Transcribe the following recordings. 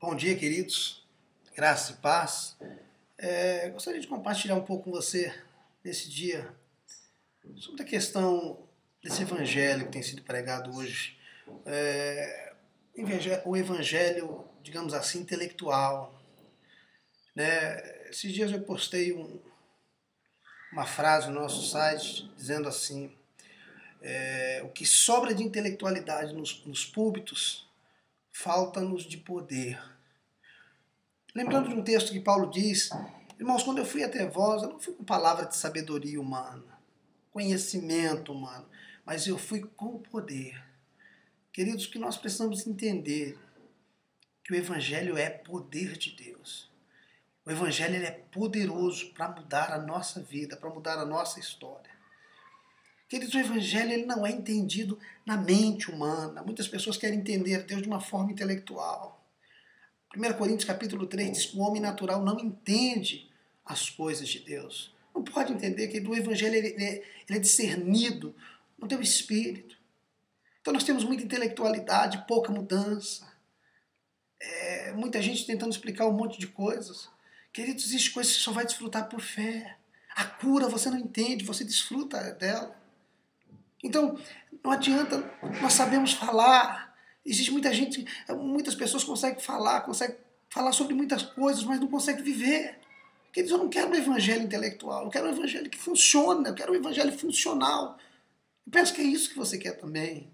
Bom dia, queridos. Graça e paz. Gostaria de compartilhar um pouco com você nesse dia sobre a questão desse evangelho que tem sido pregado hoje. O evangelho, digamos assim, intelectual. Esses dias eu postei uma frase no nosso site dizendo assim: o que sobra de intelectualidade nos púlpitos falta-nos de poder. Lembrando de um texto que Paulo diz: irmãos, quando eu fui até vós, eu não fui com palavra de sabedoria humana, conhecimento humano, mas eu fui com poder. Queridos, o que nós precisamos entender que o Evangelho é poder de Deus. O Evangelho ele é poderoso para mudar a nossa vida, para mudar a nossa história. Queridos, o Evangelho ele não é entendido na mente humana. Muitas pessoas querem entender Deus de uma forma intelectual. 1 Coríntios capítulo 3 diz que o homem natural não entende as coisas de Deus. Não pode entender que o Evangelho ele é discernido no teu espírito. Então nós temos muita intelectualidade, pouca mudança. Muita gente tentando explicar um monte de coisas. Queridos, existem coisas que você só vai desfrutar por fé. A cura você não entende, você desfruta dela. Então não adianta, nós sabemos falar. Existe muitas pessoas conseguem falar sobre muitas coisas, mas não conseguem viver. Queridos, eu não quero um evangelho intelectual, eu quero um evangelho que funciona, eu quero um evangelho funcional. Eu penso que é isso que você quer também.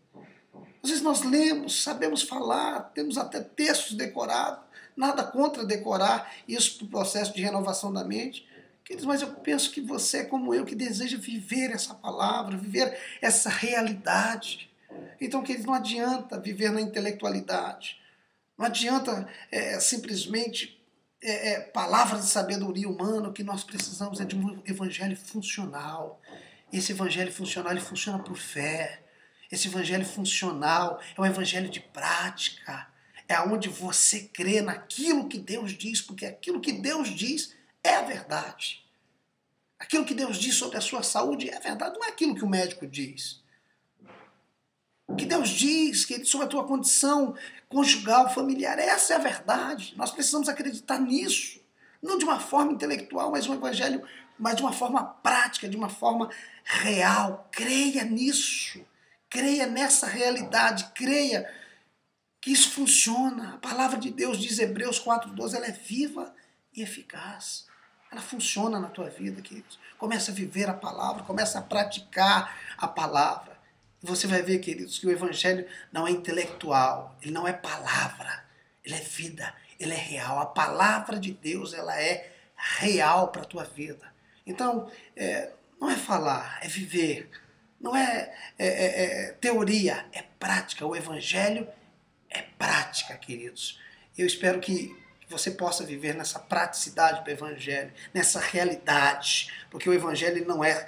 Às vezes nós lemos, sabemos falar, temos até textos decorados, nada contra decorar isso para o processo de renovação da mente. Queridos, mas eu penso que você é como eu, que deseja viver essa palavra, viver essa realidade. Então, queridos, não adianta viver na intelectualidade. Não adianta simplesmente palavras de sabedoria humana. O que nós precisamos é de um evangelho funcional. Esse evangelho funcional ele funciona por fé. Esse evangelho funcional é um evangelho de prática. É onde você crê naquilo que Deus diz, porque aquilo que Deus diz é a verdade. Aquilo que Deus diz sobre a sua saúde é a verdade, não é aquilo que o médico diz. O que Deus diz sobre a tua condição conjugal, familiar, essa é a verdade. Nós precisamos acreditar nisso. Não de uma forma intelectual, mas um evangelho, mas de uma forma prática, de uma forma real. Creia nisso. Creia nessa realidade. Creia que isso funciona. A palavra de Deus diz, Hebreus 4:12, ela é viva e eficaz. Ela funciona na tua vida, queridos. Começa a viver a palavra, começa a praticar a palavra. Você vai ver, queridos, que o evangelho não é intelectual, ele não é palavra, ele é vida, ele é real. A palavra de Deus, ela é real para a tua vida. Então, não é falar, é viver. Não é teoria, é prática. O evangelho é prática, queridos. Eu espero que você possa viver nessa praticidade do evangelho, nessa realidade, porque o evangelho não é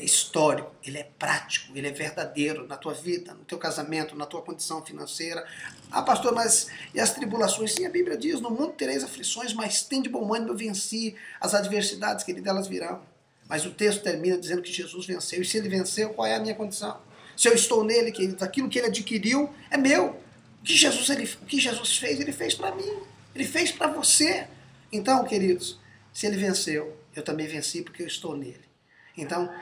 histórico, ele é prático, ele é verdadeiro na tua vida, no teu casamento, na tua condição financeira. Ah, pastor, mas e as tribulações? Sim, a Bíblia diz, no mundo tereis aflições, mas tem de bom ânimo, eu venci as adversidades, que delas virão. Mas o texto termina dizendo que Jesus venceu, e se ele venceu, qual é a minha condição? Se eu estou nele, queridos, aquilo que ele adquiriu é meu. O que Jesus fez, ele fez para mim, ele fez para você. Então, queridos, se ele venceu, eu também venci porque eu estou nele. Então,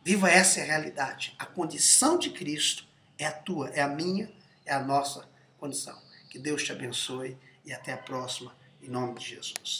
viva essa realidade. A condição de Cristo é a tua, é a minha, é a nossa condição. Que Deus te abençoe e até a próxima, em nome de Jesus.